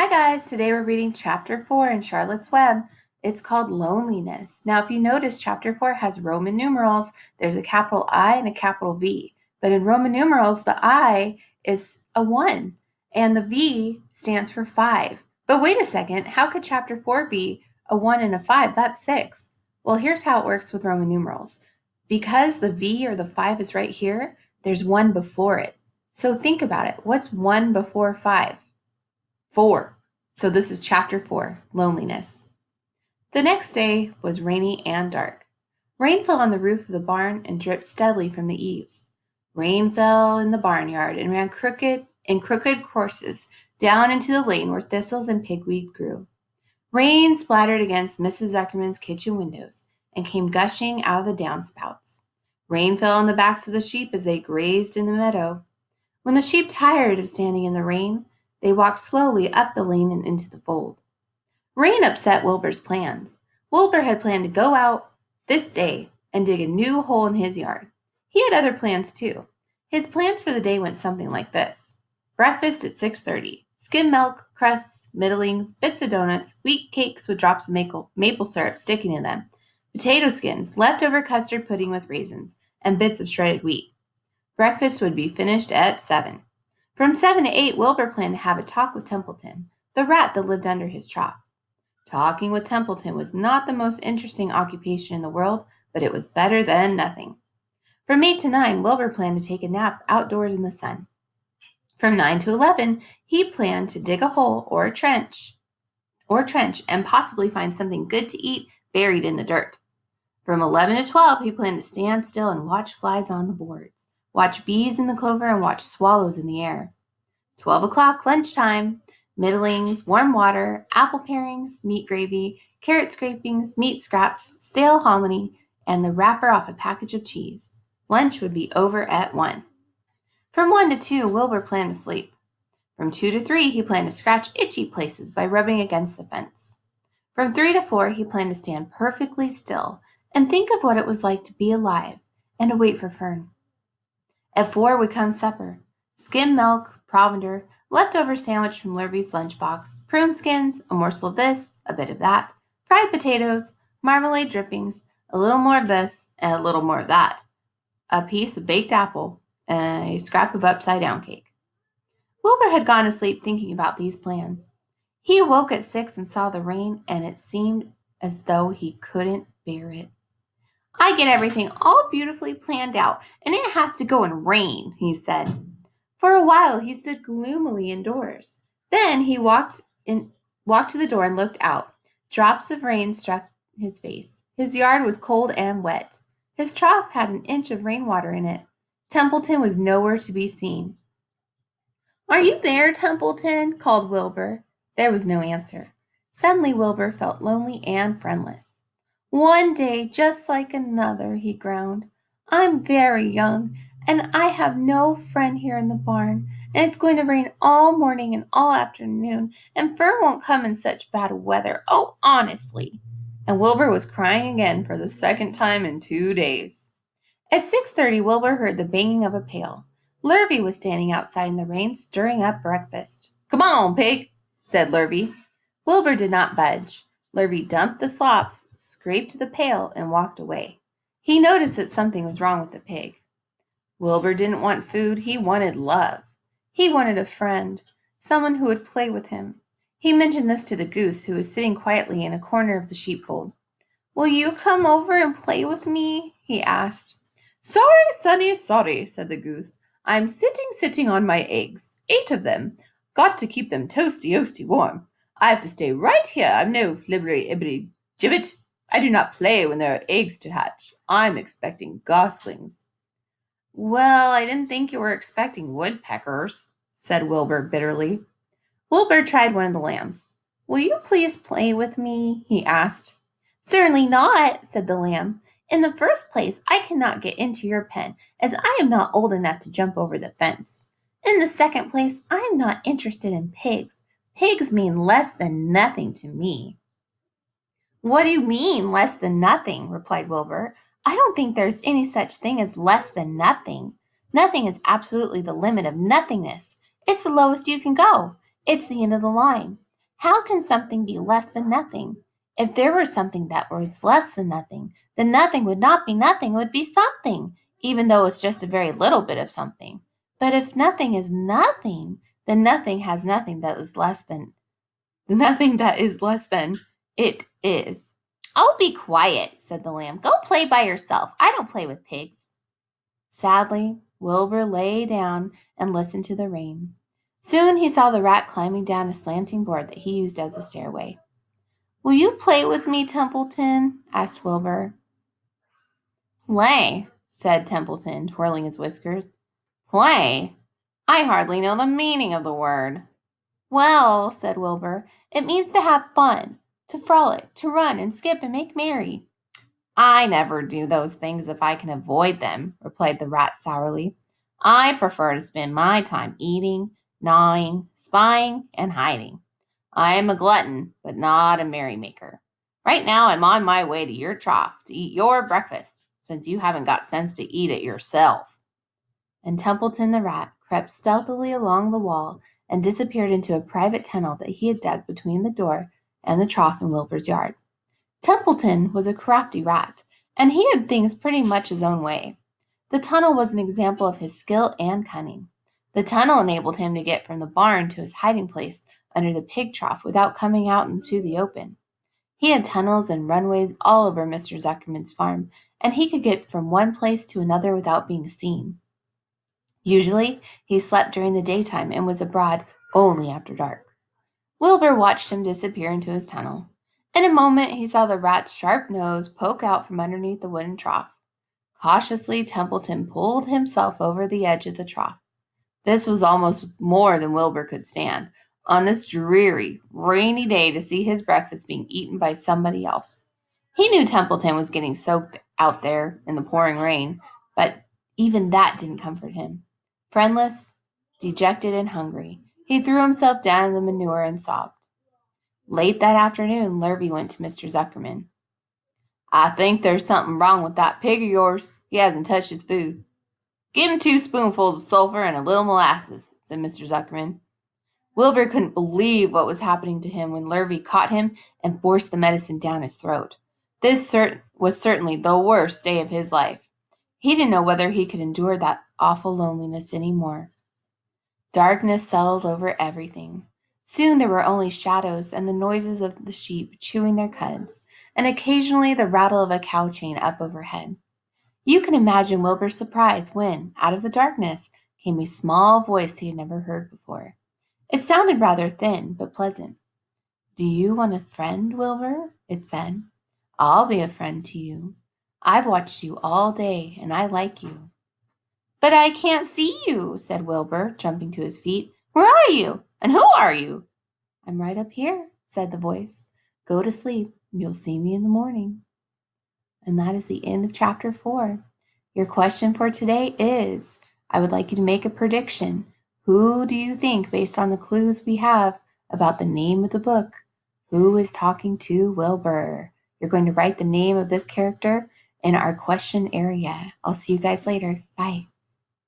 Hi guys, today we're reading chapter 4 in Charlotte's Web. It's called Loneliness. Now, if you notice, chapter 4 has Roman numerals. There's a capital I and a capital V. But in Roman numerals, the I is a 1 and the V stands for 5. But wait a second, how could chapter 4 be a 1 and a 5? That's 6. Well, here's how it works with Roman numerals. Because the V or the 5 is right here, there's 1 before it. So think about it. What's 1 before 5? 4. So this is chapter 4, Loneliness. The next day was rainy and dark. Rain fell on the roof of the barn and dripped steadily from the eaves. Rain fell in the barnyard and ran crooked courses down into the lane where thistles and pigweed grew. Rain splattered against Mrs. Zuckerman's kitchen windows and came gushing out of the downspouts. Rain fell on the backs of the sheep as they grazed in the meadow. When the sheep tired of standing in the rain, they walked slowly up the lane and into the fold. Rain upset Wilbur's plans. Wilbur had planned to go out this day and dig a new hole in his yard. He had other plans too. His plans for the day went something like this. Breakfast at 6:30. Skim milk, crusts, middlings, bits of donuts, wheat cakes with drops of maple syrup sticking in them, potato skins, leftover custard pudding with raisins, and bits of shredded wheat. Breakfast would be finished at 7. From 7 to 8, Wilbur planned to have a talk with Templeton, the rat that lived under his trough. Talking with Templeton was not the most interesting occupation in the world, but it was better than nothing. From 8 to 9, Wilbur planned to take a nap outdoors in the sun. From 9 to 11, he planned to dig a hole or trench and possibly find something good to eat buried in the dirt. From 11 to 12, he planned to stand still and watch flies on the boards, watch bees in the clover, and watch swallows in the air. 12 o'clock, lunchtime. Middlings, warm water, apple parings, meat gravy, carrot scrapings, meat scraps, stale hominy, and the wrapper off a package of cheese. Lunch would be over at 1. From 1 to 2, Wilbur planned to sleep. From 2 to 3, he planned to scratch itchy places by rubbing against the fence. From 3 to 4, he planned to stand perfectly still and think of what it was like to be alive and to wait for Fern. At 4 would come supper. Skim milk, provender, leftover sandwich from Lurvy's lunchbox, prune skins, a morsel of this, a bit of that, fried potatoes, marmalade drippings, a little more of this, and a little more of that, a piece of baked apple, and a scrap of upside-down cake. Wilbur had gone to sleep thinking about these plans. He awoke at 6 and saw the rain, and it seemed as though he couldn't bear it. I get everything all beautifully planned out, and it has to go and rain, he said. For a while he stood gloomily indoors. Then he walked to the door and looked out. Drops of rain struck his face. His yard was cold and wet. His trough had an inch of rainwater in it. Templeton was nowhere to be seen. Are you there, Templeton? Called Wilbur. There was no answer. Suddenly Wilbur felt lonely and friendless. One day just like another, he groaned. I'm very young, and I have no friend here in the barn, and it's going to rain all morning and all afternoon, and Fern won't come in such bad weather. Oh, honestly. And Wilbur was crying again for the second time in 2 days. At 6:30, Wilbur heard the banging of a pail. Lurvy was standing outside in the rain, stirring up breakfast. Come on, pig, said Lurvy. Wilbur did not budge. Lurvy dumped the slops, scraped the pail, and walked away. He noticed that something was wrong with the pig. Wilbur didn't want food. He wanted love. He wanted a friend, someone who would play with him. He mentioned this to the goose, who was sitting quietly in a corner of the sheepfold. Will you come over and play with me? He asked. Sorry, sonny, sorry, said the goose. I'm sitting on my eggs, 8 of them. Got to keep them toasty-oasty warm. I have to stay right here. I'm no flibbery-ibbity-gibbet. I do not play when there are eggs to hatch. I'm expecting goslings. Well, I didn't think you were expecting woodpeckers, said Wilbur bitterly. Wilbur tried one of the lambs. Will you please play with me? He asked. Certainly not, said the lamb. In the first place, I cannot get into your pen, as I am not old enough to jump over the fence. In the second place, I am not interested in pigs. Pigs mean less than nothing to me. What do you mean, less than nothing? Replied Wilbur. I don't think there's any such thing as less than nothing. Nothing is absolutely the limit of nothingness. It's the lowest you can go. It's the end of the line. How can something be less than nothing? If there were something that was less than nothing, then nothing would not be nothing, it would be something, even though it's just a very little bit of something. But if nothing is nothing, then nothing has nothing that is less than nothing that is less than it is. Oh, be quiet, said the lamb. Go play by yourself. I don't play with pigs. Sadly, Wilbur lay down and listened to the rain. Soon he saw the rat climbing down a slanting board that he used as a stairway. Will you play with me, Templeton? Asked Wilbur. Play, said Templeton, twirling his whiskers. Play? I hardly know the meaning of the word. Well, said Wilbur, it means to have fun, to frolic, to run and skip and make merry. I never do those things if I can avoid them, replied the rat sourly. I prefer to spend my time eating, gnawing, spying, and hiding. I am a glutton, but not a merrymaker. Right now I'm on my way to your trough to eat your breakfast, since you haven't got sense to eat it yourself. And Templeton the rat crept stealthily along the wall and disappeared into a private tunnel that he had dug between the door and the trough in Wilbur's yard. Templeton was a crafty rat, and he had things pretty much his own way. The tunnel was an example of his skill and cunning. The tunnel enabled him to get from the barn to his hiding place under the pig trough without coming out into the open. He had tunnels and runways all over Mr. Zuckerman's farm, and he could get from one place to another without being seen. Usually, he slept during the daytime and was abroad only after dark. Wilbur watched him disappear into his tunnel. In a moment, he saw the rat's sharp nose poke out from underneath the wooden trough. Cautiously, Templeton pulled himself over the edge of the trough. This was almost more than Wilbur could stand, on this dreary, rainy day to see his breakfast being eaten by somebody else. He knew Templeton was getting soaked out there in the pouring rain, but even that didn't comfort him. Friendless, dejected, and hungry, he threw himself down in the manure and sobbed. Late that afternoon, Lurvy went to Mr. Zuckerman. I think there's something wrong with that pig of yours. He hasn't touched his food. Give him 2 spoonfuls of sulphur and a little molasses, said Mr. Zuckerman. Wilbur couldn't believe what was happening to him when Lurvy caught him and forced the medicine down his throat. This was certainly the worst day of his life. He didn't know whether he could endure that awful loneliness any more. Darkness settled over everything. Soon there were only shadows and the noises of the sheep chewing their cuds, and occasionally the rattle of a cow chain up overhead. You can imagine Wilbur's surprise when, out of the darkness, came a small voice he had never heard before. It sounded rather thin, but pleasant. Do you want a friend, Wilbur? It said. I'll be a friend to you. I've watched you all day, and I like you. But I can't see you, said Wilbur, jumping to his feet. Where are you? And who are you? I'm right up here, said the voice. Go to sleep. You'll see me in the morning. And that is the end of chapter 4. Your question for today is, I would like you to make a prediction. Who do you think, based on the clues we have about the name of the book, who is talking to Wilbur? You're going to write the name of this character in our question area. I'll see you guys later. Bye.